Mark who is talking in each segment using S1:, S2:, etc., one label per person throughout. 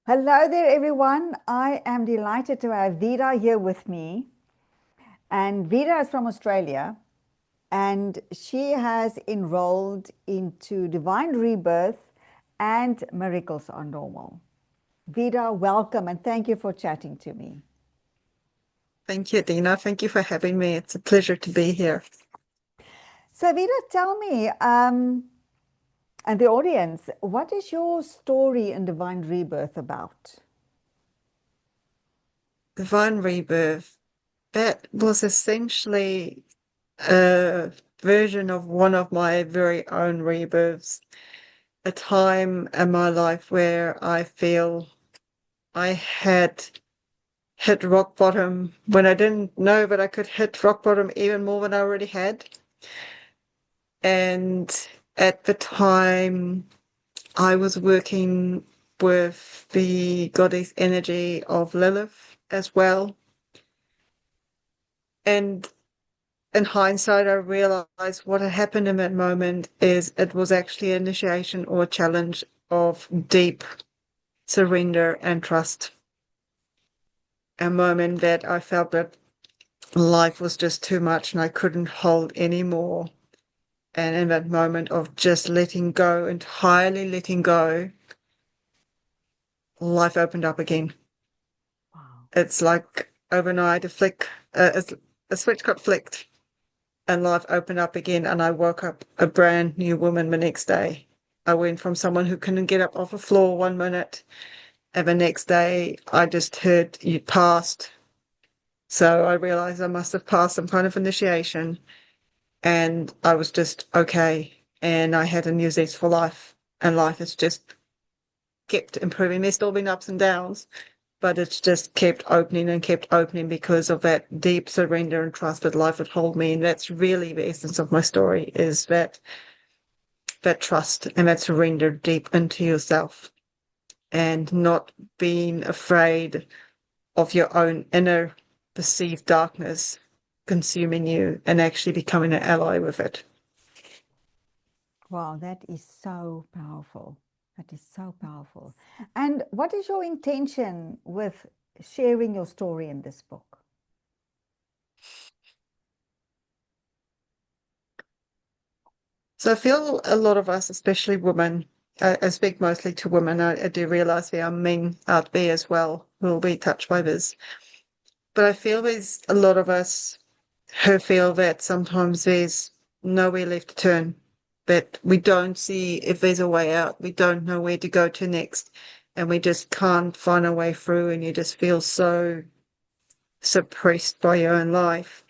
S1: Hello there, everyone. I am delighted to have Vida here with me. And Vida is from Australia, and she has enrolled into Divine Rebirth and Miracles Are Normal. Vida, welcome, and thank you for chatting to me.
S2: Thank you, Dina. Thank you for having me. It's a pleasure to be here.
S1: So, Vida, tell me, and the audience, what is your story in Divine Rebirth about?
S2: Divine Rebirth, that was essentially a version of one of my very own rebirths, a time in my life where I feel I had hit rock bottom when I didn't know that I could hit rock bottom even more than I already had. And at the time, I was working with the goddess energy of Lilith as well. And in hindsight, I realized what had happened in that moment is it was actually an initiation or a challenge of deep surrender and trust. A moment that I felt that life was just too much and I couldn't hold anymore. And in that moment of just letting go, entirely letting go, life opened up again.
S1: Wow.
S2: It's like overnight, a switch got flicked and life opened up again. And I woke up a brand new woman the next day. I went from someone who couldn't get up off the floor 1 minute, and the next day I just heard you passed. So I realized I must have passed some kind of initiation, and I was just okay. And I had a new zest for life, and life has just kept improving. There's still been ups and downs, but it's just kept opening because of that deep surrender and trust that life would hold me. And that's really the essence of my story, is that trust and that surrender deep into yourself and not being afraid of your own inner perceived darkness consuming you and actually becoming an ally with it.
S1: Wow, that is so powerful. That is so powerful. And what is your intention with sharing your story in this book?
S2: So I feel a lot of us, especially women, I speak mostly to women. I do realize there are men out there as well who will be touched by this. But I feel there's a lot of us who feel that sometimes there's nowhere left to turn, that we don't see if there's a way out. We don't know where to go to next, and we just can't find a way through, and you just feel so suppressed by your own life.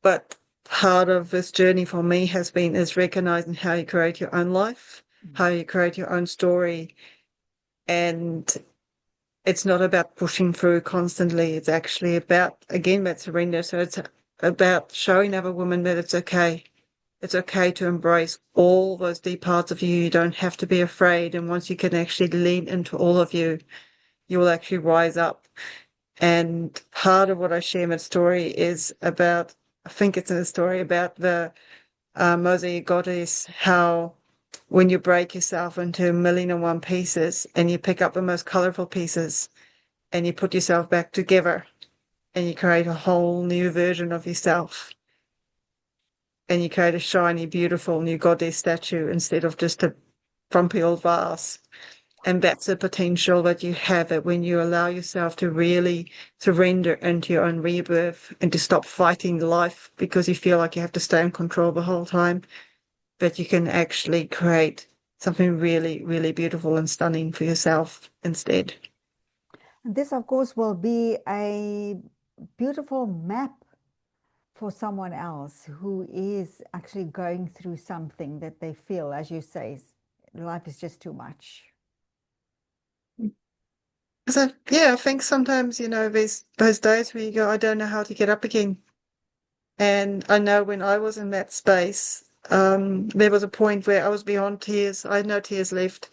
S2: But part of this journey for me has been is recognizing how you create your own life, how you create your own story, and it's not about pushing through constantly. It's actually about, again, that surrender. So it's about showing other women that it's okay. It's okay to embrace all those deep parts of you. You don't have to be afraid. And once you can actually lean into all of you, you will actually rise up. And part of what I share in my story is about, I think it's in the story about the mosaic goddess, how when you break yourself into a million and one pieces and you pick up the most colorful pieces and you put yourself back together and you create a whole new version of yourself and you create a shiny, beautiful new goddess statue instead of just a frumpy old vase. And that's the potential that you have it when you allow yourself to really surrender into your own rebirth and to stop fighting life because you feel like you have to stay in control the whole time, that you can actually create something really, really beautiful and stunning for yourself instead.
S1: And this, of course, will be a beautiful map for someone else who is actually going through something that they feel, as you say, life is just too much.
S2: So yeah, I think sometimes, there's those days where you go, I don't know how to get up again. And I know when I was in that space, there was a point where I was beyond tears. I had no tears left.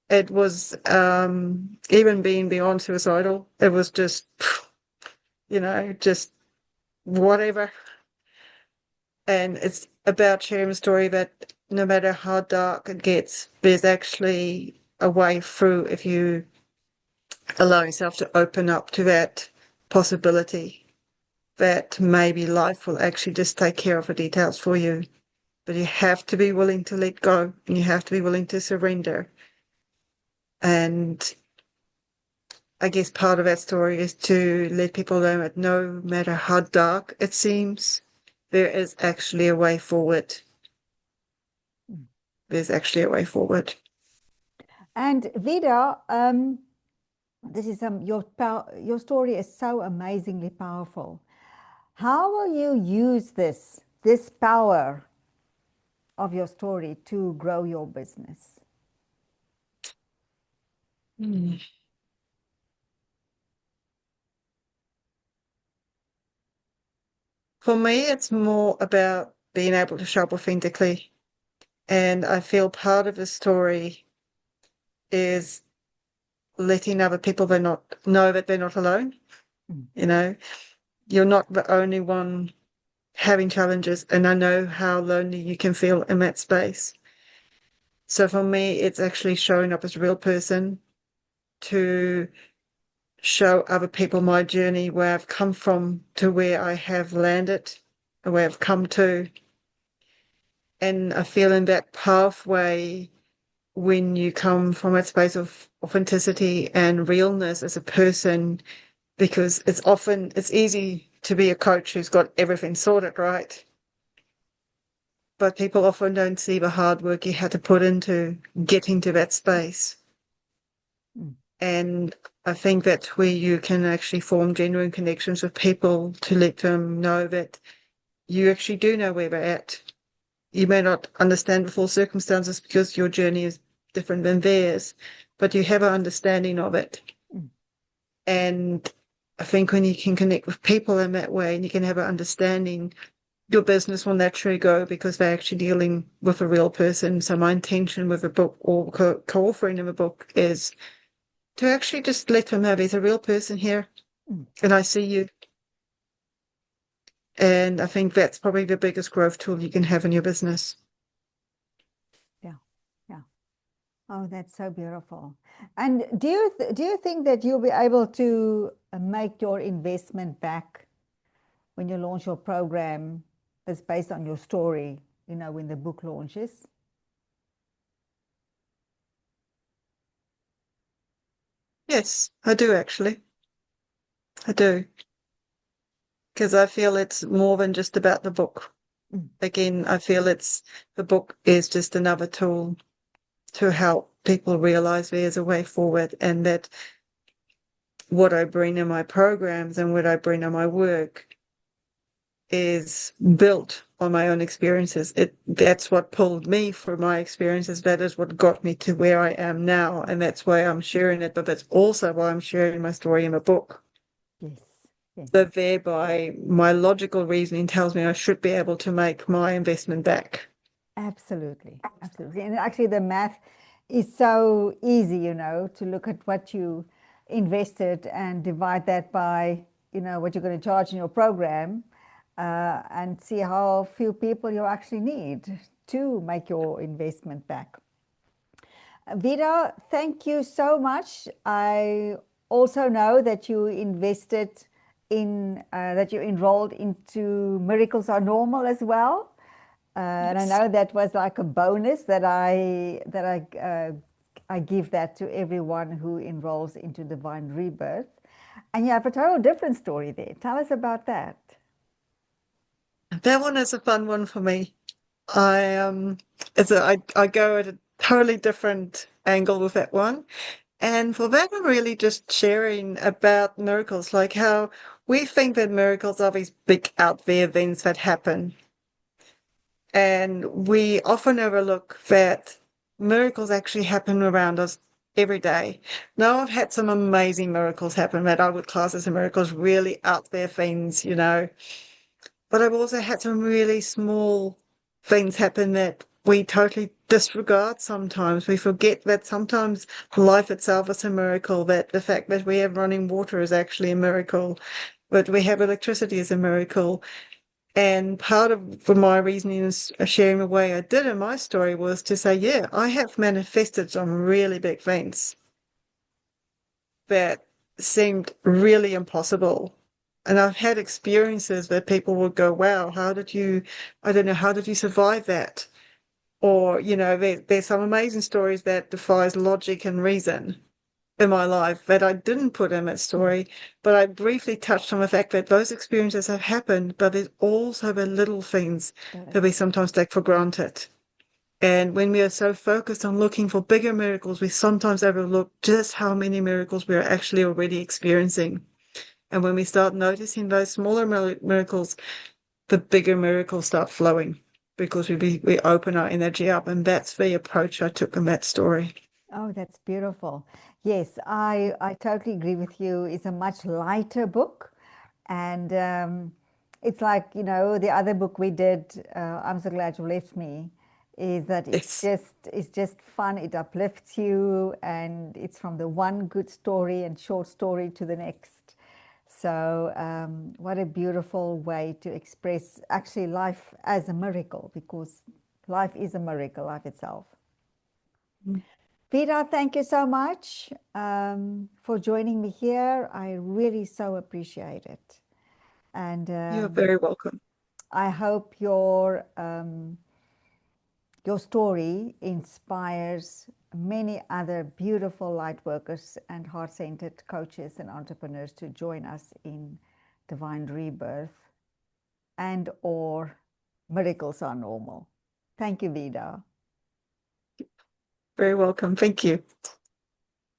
S2: It was even being beyond suicidal. It was just, just whatever. And it's about sharing a story that no matter how dark it gets, there's actually a way through if you allow yourself to open up to that possibility that maybe life will actually just take care of the details for you. But you have to be willing to let go, and you have to be willing to surrender. And I guess part of that story is to let people know that no matter how dark it seems, there is actually a way forward. There's actually a way forward.
S1: And Vida, this is your story is so amazingly powerful. How will you use this power of your story to grow your business?
S2: For me, it's more about being able to show up authentically. And I feel part of the story is letting other people know that they're not alone. You know, you're not the only one having challenges, and I know how lonely you can feel in that space. So for me, it's actually showing up as a real person to show other people my journey, where I've come from to where I have landed, and where I've come to. And I feel in that pathway, when you come from that space of authenticity and realness as a person, because it's easy to be a coach who's got everything sorted, right? But people often don't see the hard work you had to put into getting to that space. And I think that's where you can actually form genuine connections with people to let them know that you actually do know where they're at. You may not understand the full circumstances because your journey is different than theirs, but you have an understanding of it. And I think when you can connect with people in that way and you can have an understanding, your business will naturally go because they're actually dealing with a real person. So my intention with the book or co-authoring of a book is to actually just let them know there's a real person here and I see you. And I think that's probably the biggest growth tool you can have in your business.
S1: Yeah. Oh, that's so beautiful. And do you think that you'll be able to make your investment back when you launch your program that's based on your story, when the book launches?
S2: Yes, I do actually. I do. Because I feel it's more than just about the book. Again, I feel the book is just another tool to help people realize there's a way forward, and that what I bring in my programs and what I bring in my work is built on my own experiences. That's what pulled me through my experiences. That is what got me to where I am now, and that's why I'm sharing it. But that's also why I'm sharing my story in a book.
S1: Yes.
S2: So thereby, my logical reasoning tells me I should be able to make my investment back.
S1: Absolutely. And actually, the math is so easy, to look at what you invested and divide that by, what you're going to charge in your program, and see how few people you actually need to make your investment back. Vida, thank you so much. I also know that you that you enrolled into Miracles Are Normal as well. And I know that was like a bonus that I give that to everyone who enrolls into Divine Rebirth. And you have a total different story there. Tell us about that.
S2: That one is a fun one for me. I go at a totally different angle with that one. And for that, I'm really just sharing about miracles, like how we think that miracles are these big out there events that happen. And we often overlook that miracles actually happen around us every day. Now, I've had some amazing miracles happen that I would class as miracles, really out there things, But I've also had some really small things happen that we totally disregard sometimes. We forget that sometimes life itself is a miracle, that the fact that we have running water is actually a miracle, that we have electricity is a miracle. And part of for my reasoning is sharing the way I did in my story was to say, yeah, I have manifested some really big things that seemed really impossible. And I've had experiences where people would go, wow, I don't know, how did you survive that? Or, there's some amazing stories that defies logic and reason in my life that I didn't put in that story, but I briefly touched on the fact that those experiences have happened, but there's also the little things that we sometimes take for granted. And when we are so focused on looking for bigger miracles, we sometimes overlook just how many miracles we are actually already experiencing. And when we start noticing those smaller miracles, the bigger miracles start flowing because we open our energy up. And that's the approach I took in that story.
S1: Oh, that's beautiful. Yes, I totally agree with you. It's a much lighter book. And it's like, the other book we did, I'm So Glad You Left Me, is that
S2: Yes.
S1: it's just fun. It uplifts you, and it's from the one good story and short story to the next. So what a beautiful way to express actually life as a miracle, because life is a miracle, life itself. Vida, thank you so much for joining me here. I really so appreciate it. And
S2: You're very welcome.
S1: I hope your story inspires many other beautiful light workers and heart-centered coaches and entrepreneurs to join us in Divine Rebirth and/or Miracles Are Normal. Thank you, Vida.
S2: Very welcome. Thank you.